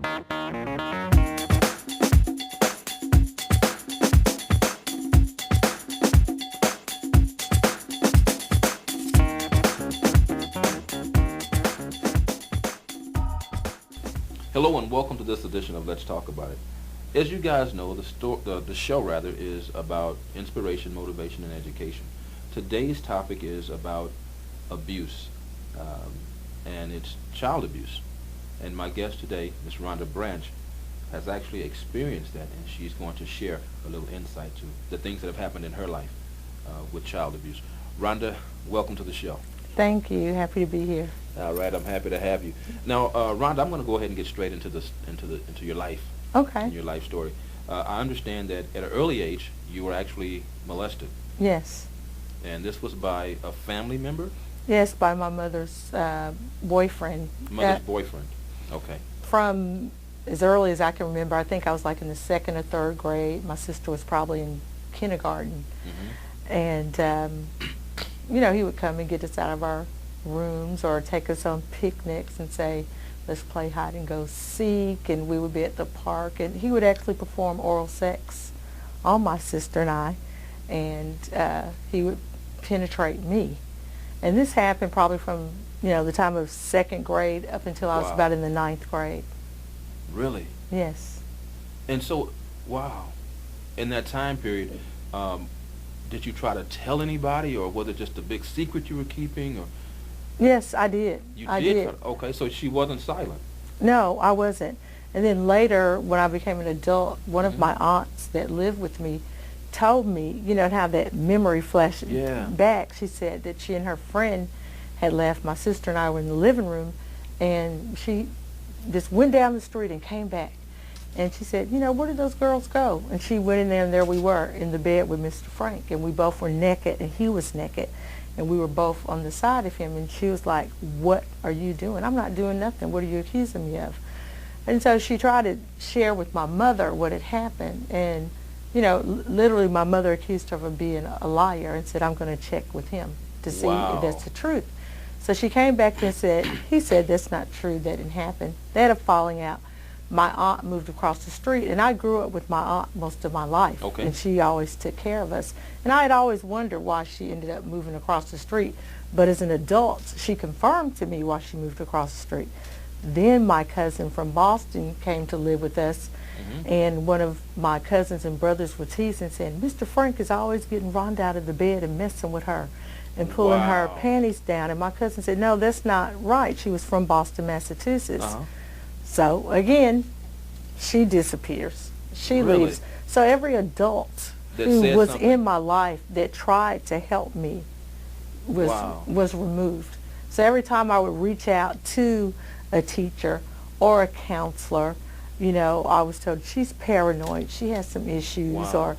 Hello and welcome to this edition of Let's Talk About It. As you guys know, the show rather is about inspiration, motivation, and education. Today's topic is about abuse, and it's child abuse. And my guest today, Miss Rhonda Branch, has actually experienced that, and she's going to share a little insight to the things that have happened in her life with child abuse. Rhonda, welcome to the show. Thank you. Happy to be here. All right, I'm happy to have you. Now, Rhonda, I'm going to go ahead and get straight into your life. Okay. Your life story. I understand that at an early age you were actually molested. Yes. And this was by a family member? Yes, by my mother's boyfriend. Mother's boyfriend. Okay. From as early as I can remember, I think I was like in the 2nd or 3rd grade. My sister was probably in kindergarten. Mm-hmm. And, he would come and get us out of our rooms or take us on picnics and say, let's play hide and go seek, and we would be at the park, and he would actually perform oral sex on my sister and I, and he would penetrate me. And this happened probably from the time of 2nd grade up until I was about in the 9th grade. Really? Yes. And so, wow. In that time period, did you try to tell anybody, or was it just a big secret you were keeping? Or yes, I did. You I did? Okay, so she wasn't silent. No, I wasn't. And then later, when I became an adult, one of my aunts that lived with me told me, how that memory flashed back. She said that she and her friend had left. My sister and I were in the living room, and she just went down the street and came back. And she said, where did those girls go? And she went in there, and there we were in the bed with Mr. Frank, and we both were naked, and he was naked. And we were both on the side of him, and she was like, what are you doing? I'm not doing nothing. What are you accusing me of? And so she tried to share with my mother what had happened, and, literally my mother accused her of being a liar and said, I'm going to check with him to see if that's the truth. So she came back and said, he said that's not true, that didn't happen. They had a falling out. My aunt moved across the street, and I grew up with my aunt most of my life, and she always took care of us. And I had always wondered why she ended up moving across the street, but as an adult, she confirmed to me why she moved across the street. Then my cousin from Boston came to live with us, and one of my cousins and brothers were teasing, saying, Mr. Frank is always getting Rhonda out of the bed and messing with her and pulling her panties down. And my cousin said, no, that's not right. She was from Boston, Massachusetts. So, again, she disappears. She leaves. So every adult who was in my life that tried to help me was removed. So every time I would reach out to a teacher or a counselor, I was told, she's paranoid, she has some issues, or,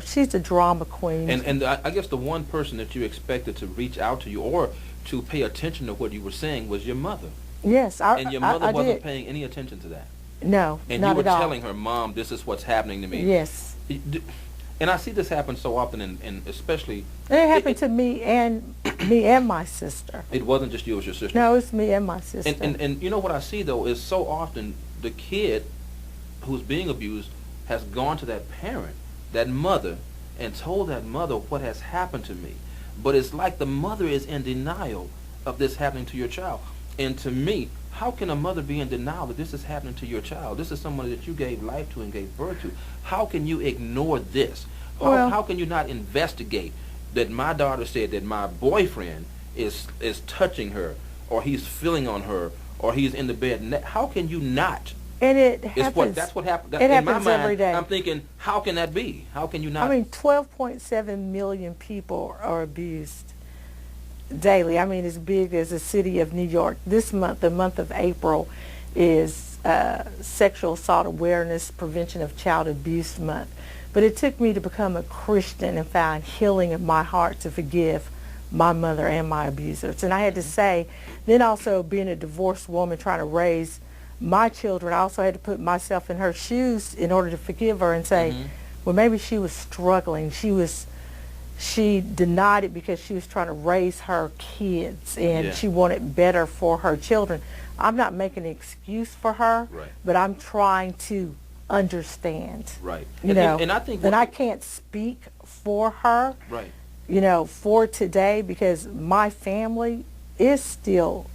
she's a drama queen. And I guess the one person that you expected to reach out to you or to pay attention to what you were saying was your mother. Yes, and your mother wasn't paying any attention to that. No, and not you were at all. telling her, Mom, this is what's happening to me. Yes. And I see this happen so often, and especially. It happened to me and my sister. It wasn't just you; it was your sister. No, it's me and my sister. And you know what I see though is so often the kid who's being abused has gone to that parent, that mother, and told that mother what has happened to me. But it's like the mother is in denial of this happening to your child. And to me, how can a mother be in denial that this is happening to your child? This is someone that you gave life to and gave birth to. How can you ignore this? How can you not investigate that my daughter said that my boyfriend is touching her, or he's feeling on her, or he's in the bed? How can you not? And it happens. That's what happened. It in happens my mind, every day. I'm thinking, how can that be? How can you not? I mean, 12.7 million people are abused daily. I mean, as big as the city of New York. This month, the month of April, is Sexual Assault Awareness Prevention of Child Abuse Month. But it took me to become a Christian and find healing in my heart to forgive my mother and my abusers. And I had to say, then also being a divorced woman trying to raise my children, I also had to put myself in her shoes in order to forgive her and say, well, maybe she was struggling. She denied it because she was trying to raise her kids, and she wanted better for her children. I'm not making an excuse for her, Right. but I'm trying to understand. Right. You know, and I think and I can't speak for her, right. you know, for today, because my family is still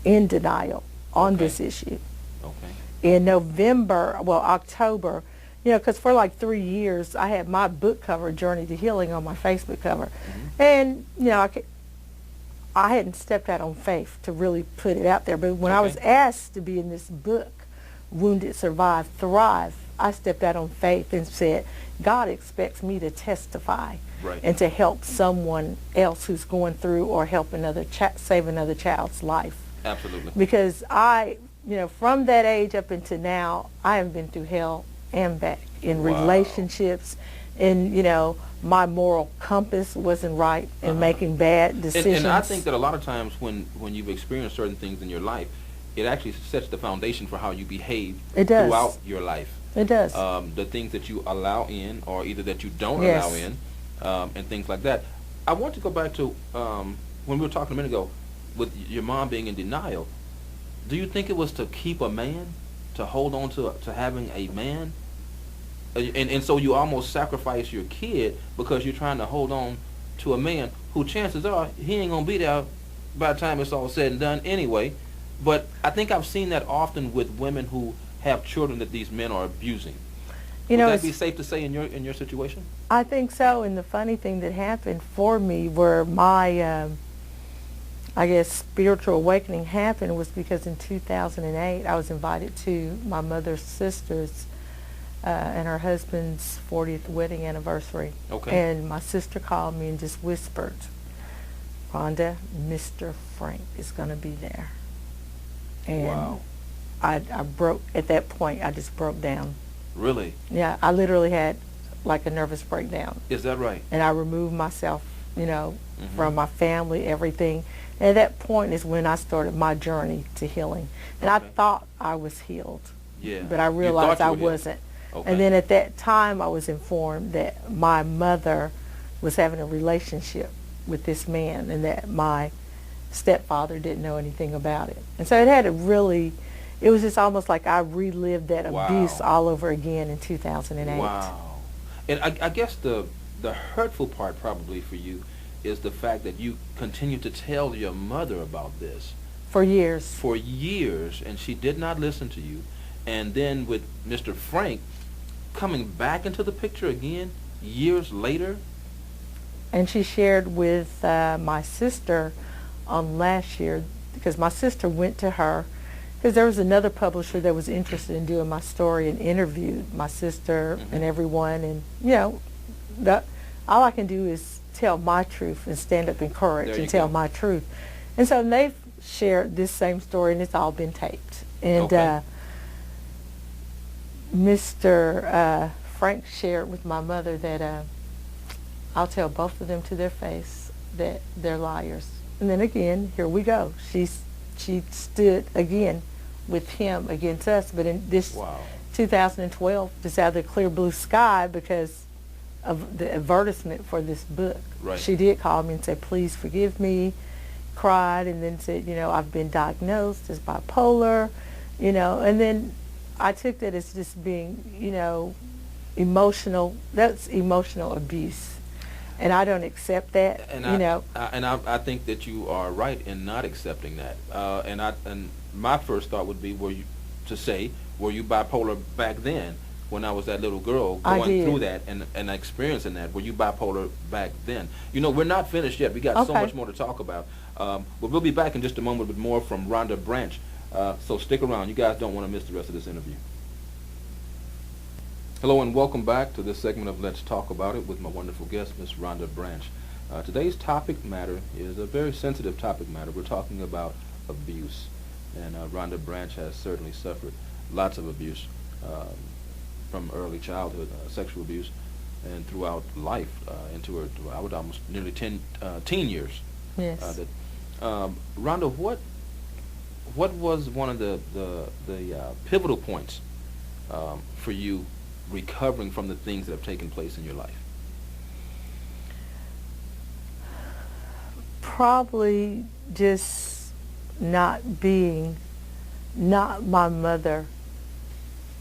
in denial on Okay. this issue. Okay. In October, you know, because for like 3 years I had my book cover, Journey to Healing, on my Facebook cover. Mm-hmm. And, you know, I hadn't stepped out on faith to really put it out there. But when I was asked to be in this book, Wounded, Survive, Thrive, I stepped out on faith and said, God expects me to testify and to help someone else who's going through, or help save another child's life. Absolutely. Because you know, from that age up into now, I have been through hell and back in relationships, and, you know, my moral compass wasn't right in making bad decisions. And I think that a lot of times when you've experienced certain things in your life, it actually sets the foundation for how you behave throughout your life. It does. The things that you allow in, or either that you don't allow in, and things like that. I want to go back to when we were talking a minute ago with your mom being in denial. Do you think it was to keep a man, to hold on to having a man? And so you almost sacrifice your kid because you're trying to hold on to a man who, chances are, he ain't going to be there by the time it's all said and done anyway. But I think I've seen that often with women who have children that these men are abusing. Would that be safe to say in your situation? I think so. And the funny thing that happened for me, where my I guess spiritual awakening happened, was because in 2008 I was invited to my mother's sister's and her husband's 40th wedding anniversary. Okay. And my sister called me and just whispered, Rhonda, Mr. Frank is going to be there. And I broke, at that point, I just broke down. Really? Yeah, I literally had like a nervous breakdown. Is that right? And I removed myself, you know, from my family, everything. And at that point is when I started my journey to healing. And I thought I was healed. Yeah. But I realized I wasn't. Okay. And then at that time I was informed that my mother was having a relationship with this man, and that my stepfather didn't know anything about it. And so it was just almost like I relived that abuse all over again in 2008. Wow. And I guess the hurtful part probably for you is the fact that you continue to tell your mother about this. For years. For years, and she did not listen to you. And then with Mr. Frank coming back into the picture again years later. And she shared with my sister on last year, because my sister went to her, because there was another publisher that was interested in doing my story and interviewed my sister and everyone. And, you know, all I can do is tell my truth and stand up in courage and tell my truth. And so they've shared this same story, and it's all been taped. And Mr. Frank shared with my mother that I'll tell both of them to their face that they're liars. And then again, here we go. She stood again with him against us. But in this 2012, just out of the clear blue sky, because of the advertisement for this book, she did call me and say, please forgive me, cried, and then said, you know, I've been diagnosed as bipolar, you know. And then I took that as just being, you know, emotional. That's emotional abuse. And I don't accept that, and you know. And I think that you are right in not accepting that. And my first thought would be, were you bipolar back then, when I was that little girl going through that and experiencing that? Were you bipolar back then? You know, we're not finished yet. We got so much more to talk about. But we'll be back in just a moment with more from Rhonda Branch. So stick around. You guys don't want to miss the rest of this interview. Hello and welcome back to this segment of Let's Talk About It with my wonderful guest, Miss Rhonda Branch. Today's topic matter is a very sensitive topic matter. We're talking about abuse. And Rhonda Branch has certainly suffered lots of abuse from early childhood, sexual abuse, and throughout life into her, I would almost nearly teen years. Yes. Rhonda, what was one of the pivotal points for you recovering from the things that have taken place in your life? Probably just not being not my mother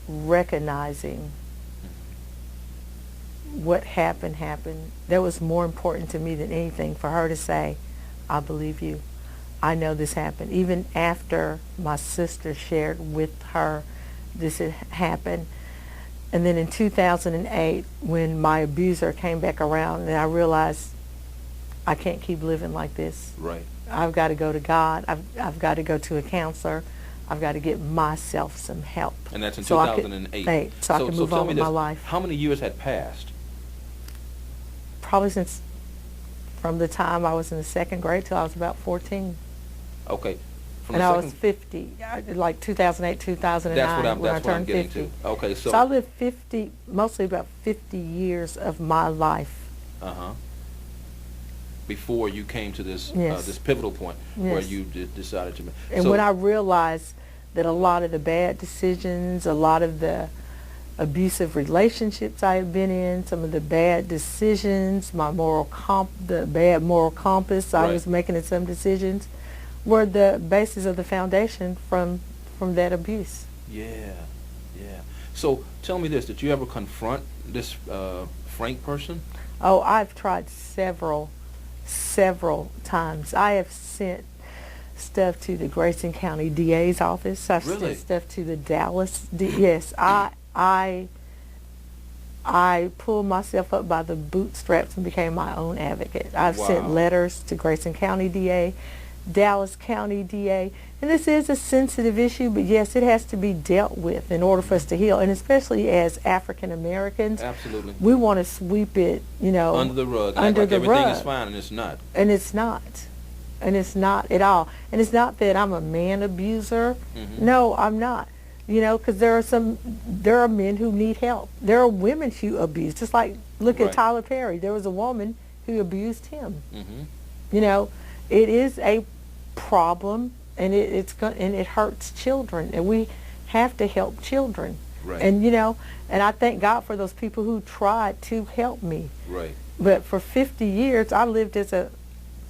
recognizing what happened. That was more important to me than anything, for her to say, I believe you. I know this happened. Even after my sister shared with her this had happened. And then in 2008, when my abuser came back around, and I realized I can't keep living like this. Right. I've got to go to God. I've got to go to a counselor. I've got to get myself some help. And that's in 2008. So I can move on with my life. How many years had passed? Probably from the time I was in the second grade till I was about 14. Okay. And I was 50, like 2008, 2009, when I turned 50. Okay, so I lived mostly about 50 years of my life. Before you came to this Yes. this pivotal point where Yes. you decided to. And when I realized that a lot of the bad decisions, a lot of the abusive relationships I had been in, some of the bad decisions, the bad moral compass I was making in some decisions, were the basis of the foundation from that abuse. Yeah. So tell me this: did you ever confront this Frank person? Oh, I've tried several times. I have sent stuff to the Grayson County DA's office. I've sent stuff to the Dallas. Yes, I pulled myself up by the bootstraps and became my own advocate. I've sent letters to Grayson County DA, Dallas County DA, and this is a sensitive issue, but yes, it has to be dealt with in order for us to heal, and especially as African Americans. Absolutely. We want to sweep it, under the rug. Everything is fine, and it's not. And it's not. And it's not at all. And it's not that I'm a man abuser. Mm-hmm. No, I'm not. Because there are men who need help. There are women who abuse. Just like, look at Tyler Perry. There was a woman who abused him. Mm-hmm. It is a problem, and it hurts children, and we have to help children. Right. And and I thank God for those people who tried to help me. Right. But for 50 years, I lived as a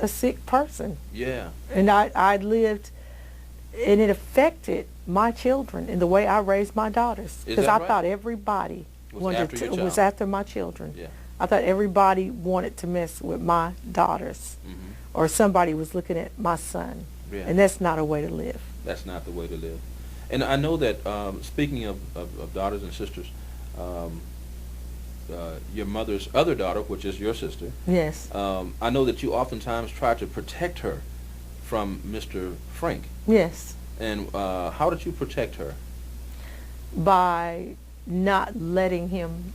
sick person. Yeah. And I lived, and it affected my children in the way I raised my daughters. Because I thought everybody was after my children. Yeah. I thought everybody wanted to mess with my daughters. Mm-hmm. Or somebody was looking at my son. Yeah. And that's not a way to live. That's not the way to live. And I know that, speaking of daughters and sisters, your mother's other daughter, which is your sister. Yes. I know that you oftentimes try to protect her from Mr. Frank. Yes. And how did you protect her? By not letting him,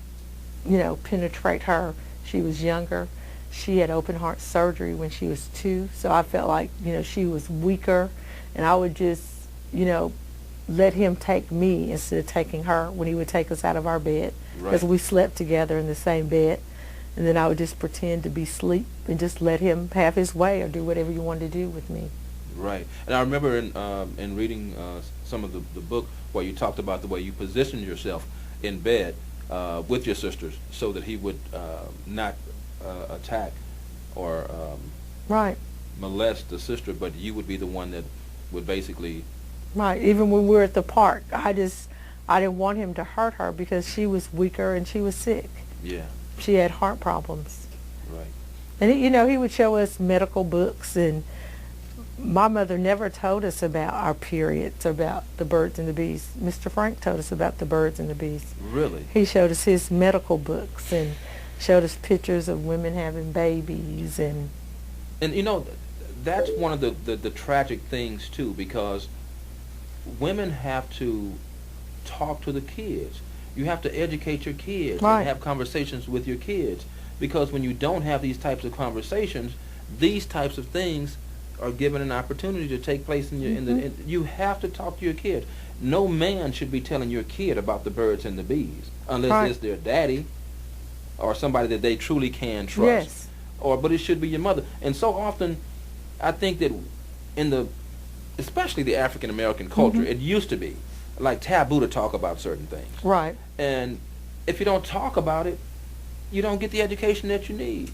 penetrate her. She was younger. She had open heart surgery when she was 2, so I felt like, she was weaker, and I would just, let him take me instead of taking her when he would take us out of our bed, because we slept together in the same bed, and then I would just pretend to be asleep and just let him have his way or do whatever he wanted to do with me. Right. And I remember in reading some of the book where you talked about the way you positioned yourself in bed with your sisters so that he would not attack or molest the sister, but you would be the one that would basically... Right. Even when we were at the park, I didn't want him to hurt her because she was weaker and she was sick. Yeah. She had heart problems. Right. And he would show us medical books, and my mother never told us about our periods, about the birds and the bees. Mr. Frank told us about the birds and the bees. Really? He showed us his medical books and showed us pictures of women having babies. And that's one of the tragic things, too, because women have to talk to the kids. You have to educate your kids and have conversations with your kids, because when you don't have these types of conversations, these types of things are given an opportunity to take place in your you have to talk to your kid. No man should be telling your kid about the birds and the bees unless it's their daddy or somebody that they truly can trust. Yes. But it should be your mother. And so often I think that especially the African American culture, it used to be like taboo to talk about certain things. Right. And if you don't talk about it, you don't get the education that you need.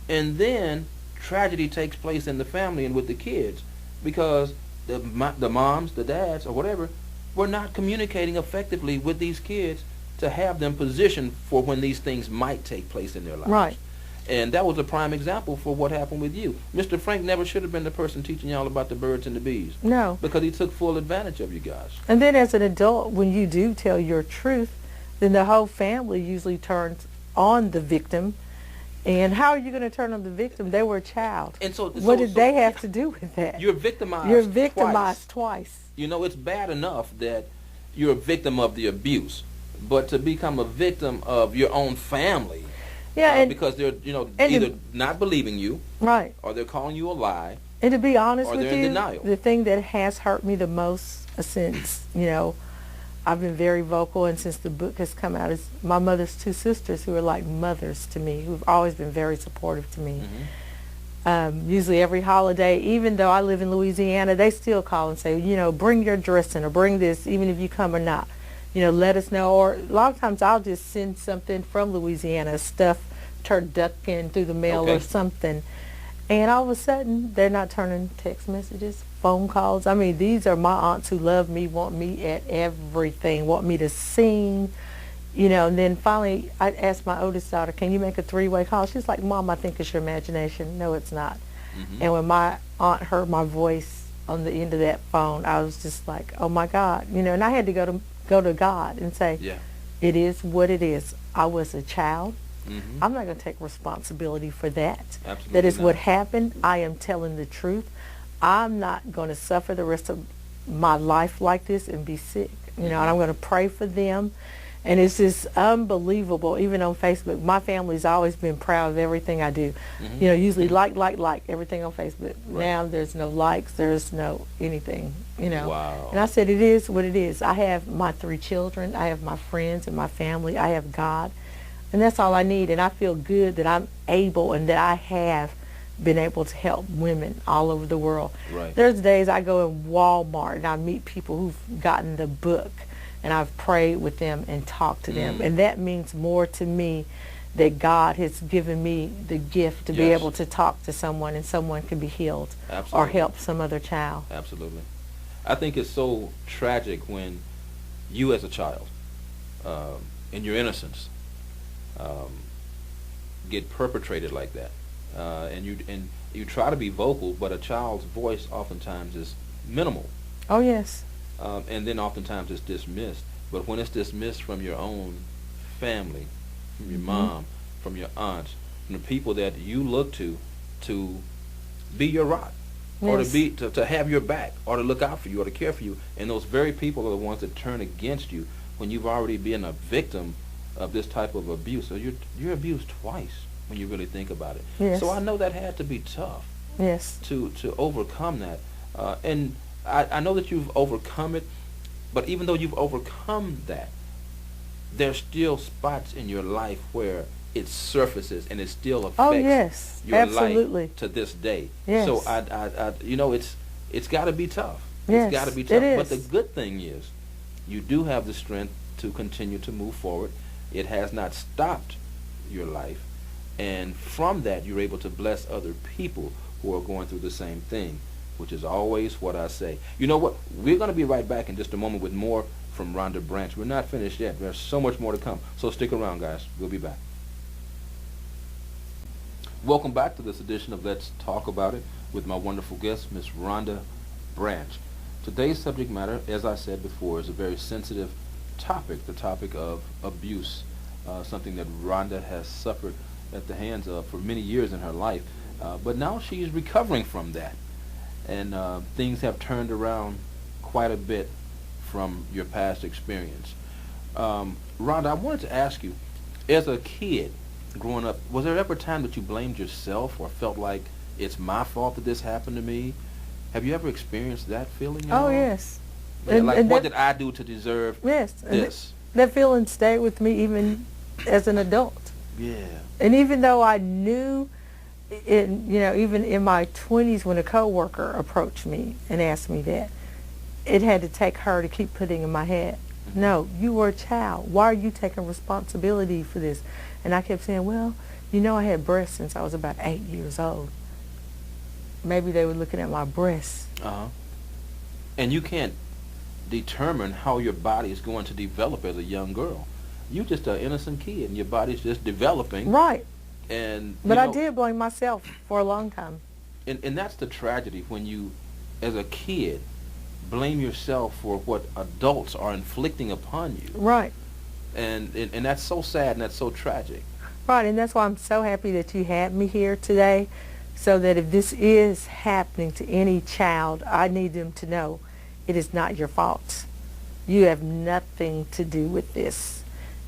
And then tragedy takes place in the family and with the kids, because the moms, the dads, or whatever, we're not communicating effectively with these kids to have them positioned for when these things might take place in their lives. Right. And that was a prime example for what happened with you. Mr. Frank never should have been the person teaching y'all about the birds and the bees. No. Because he took full advantage of you guys. And then as an adult, when you do tell your truth, then the whole family usually turns on the victim. And how are you going to turn on the victim? They were a child. And what did they have to do with that? You're victimized. You're victimized twice. You know, it's bad enough that you're a victim of the abuse, but to become a victim of your own family, because they're, either not believing you, right, or they're calling you a lie, and to be honest or with they're you, in denial. The thing that has hurt me the most since, I've been very vocal, and since the book has come out, is my mother's two sisters who are like mothers to me, who've always been very supportive to me. Mm-hmm. Usually every holiday, even though I live in Louisiana, they still call and say, bring your dressing or bring this, even if you come or not. Let us know. Or a lot of times I'll just send something from Louisiana, stuff turducken through the mail or something. And all of a sudden, they're not turning text messages, phone calls. I mean, these are my aunts who love me, want me at everything, want me to sing, and then finally I asked my oldest daughter, can you make a 3-way call? She's like, Mom, I think it's your imagination. No, it's not. Mm-hmm. And when my aunt heard my voice on the end of that phone, I was just like, oh my God, and I had to go to God and say, it is what it is. I was a child. Mm-hmm. I'm not going to take responsibility for that. Absolutely that is not. What happened. I am telling the truth. I'm not going to suffer the rest of my life like this and be sick. And I'm going to pray for them. And it's just unbelievable. Even on Facebook, my family's always been proud of everything I do. Mm-hmm. Usually like everything on Facebook. Right. Now there's no likes, there's no anything, Wow. And I said, it is what it is. I have my 3 children. I have my friends and my family. I have God. And that's all I need. And I feel good that I'm able and that I have been able to help women all over the world. Right. There's days I go in Walmart and I meet people who've gotten the book, and I've prayed with them and talked to them. And that means more to me that God has given me the gift to be able to talk to someone and someone can be healed. Absolutely. Or help some other child. Absolutely. I think it's so tragic when you as a child, in your innocence, get perpetrated like that, and you try to be vocal, but a child's voice oftentimes is minimal. Oh yes. And then oftentimes it's dismissed. But when it's dismissed from your own family, from your mom, from your aunts, from the people that you look to be your rock, or to have your back, or to look out for you, or to care for you, and those very people are the ones that turn against you when you've already been a victim of this type of abuse. So you're abused twice when you really think about it. Yes. So I know that had to be tough. Yes. To overcome that, and I know that you've overcome it, but even though you've overcome that, there's still spots in your life where it surfaces and it still affects your life to this day. Yes. So it's got to be tough. Yes, it's got to be tough. it is. But the good thing is, you do have the strength to continue to move forward. It has not stopped your life, and from that you're able to bless other people who are going through the same thing, which is always what I say. You know what? We're going to be right back in just a moment with more from Rhonda Branch. We're not finished yet. There's so much more to come. So stick around, guys. We'll be back. Welcome back to this edition of Let's Talk About It with my wonderful guest, Miss Rhonda Branch. Today's subject matter, as I said before, is a very sensitive topic, the topic of abuse, something that Rhonda has suffered at the hands of for many years in her life. But now she's recovering from that. And things have turned around quite a bit from your past experience. Rhonda, I wanted to ask you, as a kid growing up, was there ever a time that you blamed yourself or felt like it's my fault that this happened to me? Have you ever experienced that feeling? Oh, yes. Yeah, and what did I do to deserve this? That feeling stayed with me even as an adult. Yeah. And even though I knew, even in my 20s when a coworker approached me and asked me that, it had to take her to keep putting in my head, no, you were a child. Why are you taking responsibility for this? And I kept saying, well, I had breasts since I was about 8 years old. Maybe they were looking at my breasts. And you can't determine how your body is going to develop as a young girl. You just an innocent kid, and your body's just developing. Right. And but I did blame myself for a long time. And that's the tragedy, when you, as a kid, blame yourself for what adults are inflicting upon you. Right. And that's so sad, and that's so tragic. Right, and that's why I'm so happy that you had me here today, so that if this is happening to any child, I need them to know it is not your fault. You have nothing to do with this.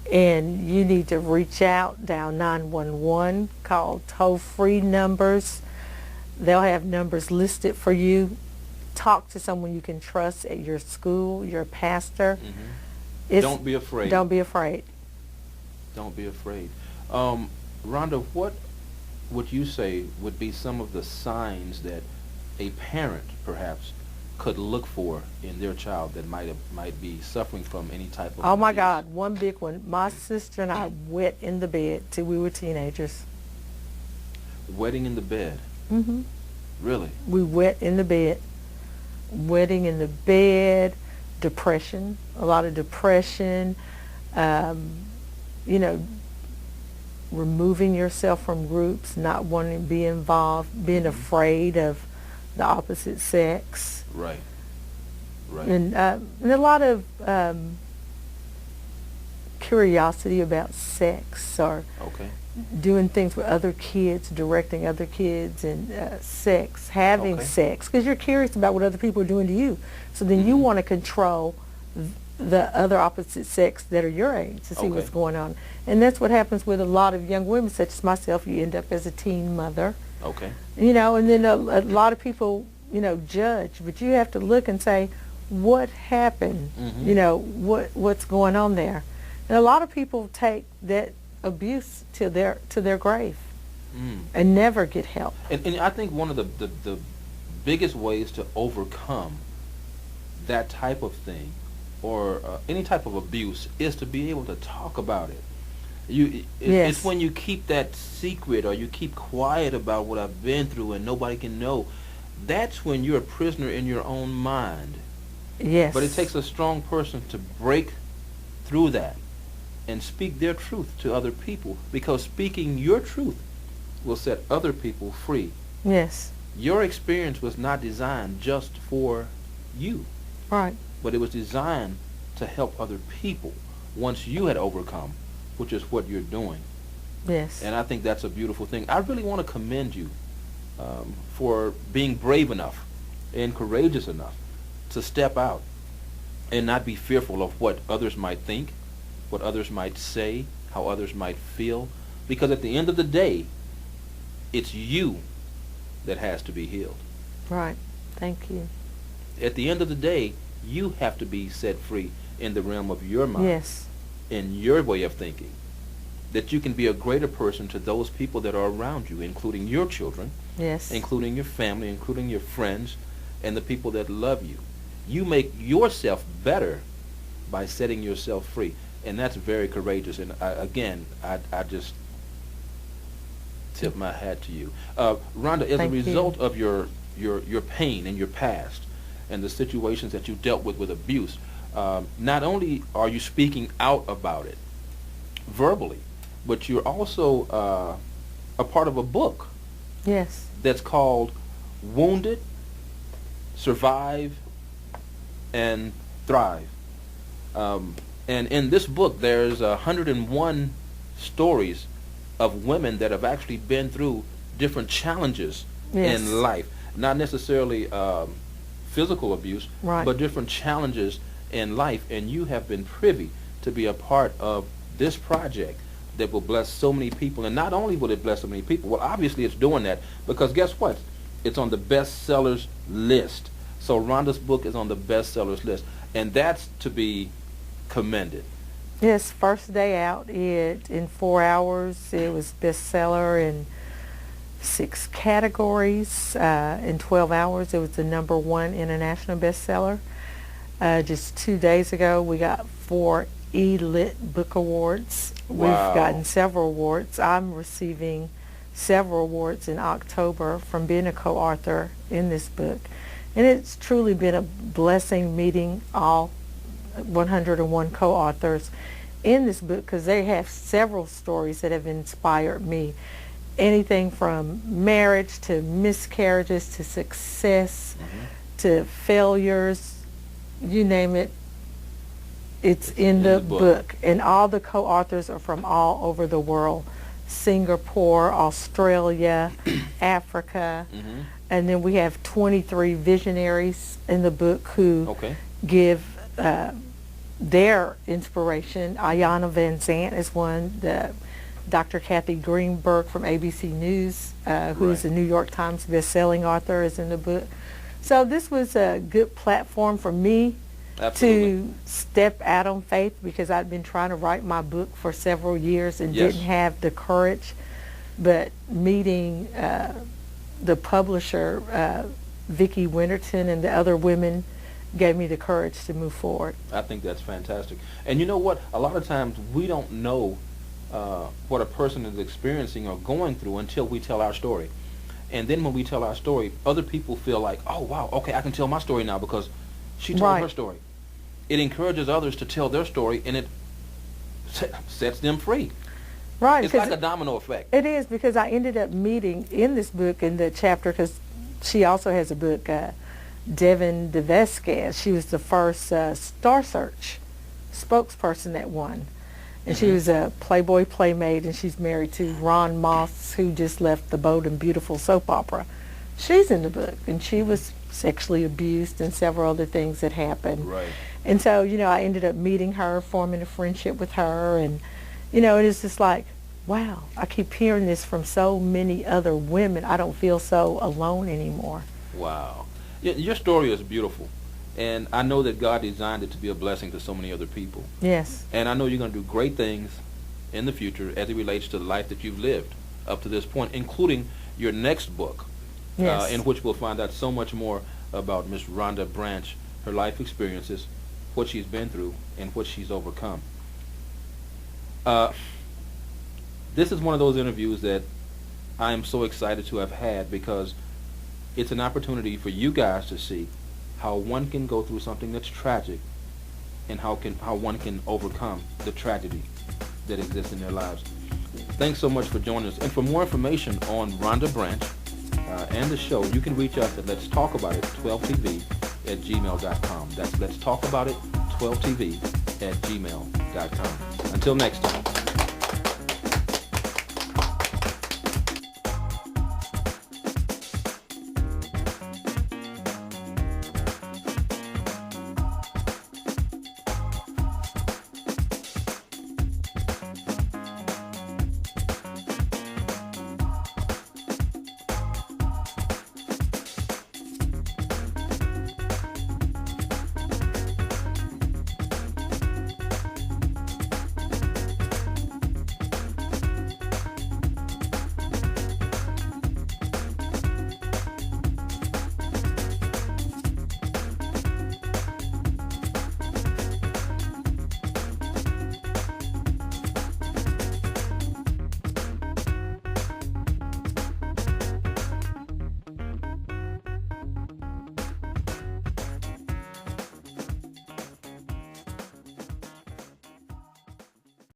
And you need to reach out, dial 911, call toll-free numbers. They'll have numbers listed for you. Talk to someone you can trust at your school, your pastor. Mm-hmm. Don't be afraid. Don't be afraid. Don't be afraid. Rhonda, what would you say would be some of the signs that a parent, perhaps, could look for in their child that might be suffering from any type of Oh my abuse? God, one big one. My sister and I wet in the bed till we were teenagers. Wetting in the bed? Mm-hmm. Really? We wet in the bed. Wetting in the bed, depression, a lot of depression, removing yourself from groups, not wanting to be involved, being afraid of the opposite sex. Right. Right. And a lot of curiosity about sex, or doing things with other kids, directing other kids, and sex, having sex, because you're curious about what other people are doing to you. So then you want to control the other opposite sex that are your age to see what's going on. And that's what happens with a lot of young women, such as myself. You end up as a teen mother. Okay. And then a lot of people, judge, but you have to look and say, what happened? Mm-hmm. What's going on there? And a lot of people take that abuse to their grave and never get help. And I think one of the biggest ways to overcome that type of thing, or any type of abuse, is to be able to talk about it. It's when you keep that secret, or you keep quiet about what I've been through and nobody can know. That's when you're a prisoner in your own mind. Yes. But it takes a strong person to break through that and speak their truth to other people, because speaking your truth will set other people free. Yes. Your experience was not designed just for you. Right. But it was designed to help other people once you had overcome, which is what you're doing. Yes. And I think that's a beautiful thing. I really want to commend you for being brave enough and courageous enough to step out and not be fearful of what others might think, what others might say, how others might feel. Because at the end of the day, it's you that has to be healed. Right. Thank you. At the end of the day, you have to be set free in the realm of your mind. Yes. In your way of thinking. That you can be a greater person to those people that are around you, including your children, yes, including your family, including your friends, and the people that love you. You make yourself better by setting yourself free. And that's very courageous. And I just tip my hat to you. Rhonda, as a result of your pain in your past and the situations that you dealt with abuse, not only are you speaking out about it verbally, but you're also a part of a book. Yes. That's called Wounded, Survive, and Thrive. And in this book, there's 101 stories of women that have actually been through different challenges in life. Not necessarily physical abuse, but different challenges in life. And you have been privy to be a part of this project that will bless so many people. And not only will it bless so many people, well, obviously it's doing that because guess what? It's on the bestsellers list. So Rhonda's book is on the bestsellers list. And that's to be commended. Yes, first day out, in 4 hours, it was bestseller in 6 categories. In 12 hours, it was the #1 international bestseller. Just 2 days ago, we got 4 E-Lit Book Awards. Wow. We've gotten several awards. I'm receiving several awards in October from being a co-author in this book. And it's truly been a blessing meeting all 101 co-authors in this book, because they have several stories that have inspired me. Anything from marriage to miscarriages to success to failures, you name it, it's in the book. And all the co-authors are from all over the world. Singapore, Australia, Africa. And then we have 23 visionaries in the book who give their inspiration. Ayanna Van Zant is one. Dr. Kathy Greenberg from ABC News, who's a New York Times bestselling author, is in the book. So this was a good platform for me to step out on faith, because I'd been trying to write my book for several years and didn't have the courage. But meeting the publisher, Vicki Winterton, and the other women gave me the courage to move forward. I think that's fantastic. And you know what? A lot of times we don't know what a person is experiencing or going through until we tell our story. And then when we tell our story, other people feel like, oh, wow, okay, I can tell my story now because she told her story. It encourages others to tell their story, and it sets them free. Right. It's like a domino effect. It is, because I ended up meeting in this book, in the chapter, because she also has a book, Devin DeVesquez. She was the first Star Search spokesperson that won. And she was a Playboy playmate, and she's married to Ron Moss, who just left the Bold and Beautiful soap opera. She's in the book, and she was sexually abused and several other things that happened. Right. And so, you know, I ended up meeting her, forming a friendship with her, and, you know, it is just like, wow, I keep hearing this from so many other women. I don't feel so alone anymore. Wow. Your story is beautiful. And I know that God designed it to be a blessing to so many other people. Yes. And I know you're going to do great things in the future as it relates to the life that you've lived up to this point, including your next book, in which we'll find out so much more about Miss Rhonda Branch, her life experiences, what she's been through, and what she's overcome. This is one of those interviews that I am so excited to have had, because it's an opportunity for you guys to see how one can go through something that's tragic, and how one can overcome the tragedy that exists in their lives. Thanks so much for joining us. And for more information on Rhonda Branch and the show, you can reach us at Let's Talk About It 12tv@gmail.com. That's Let's Talk About It 12tv@gmail.com. Until next time.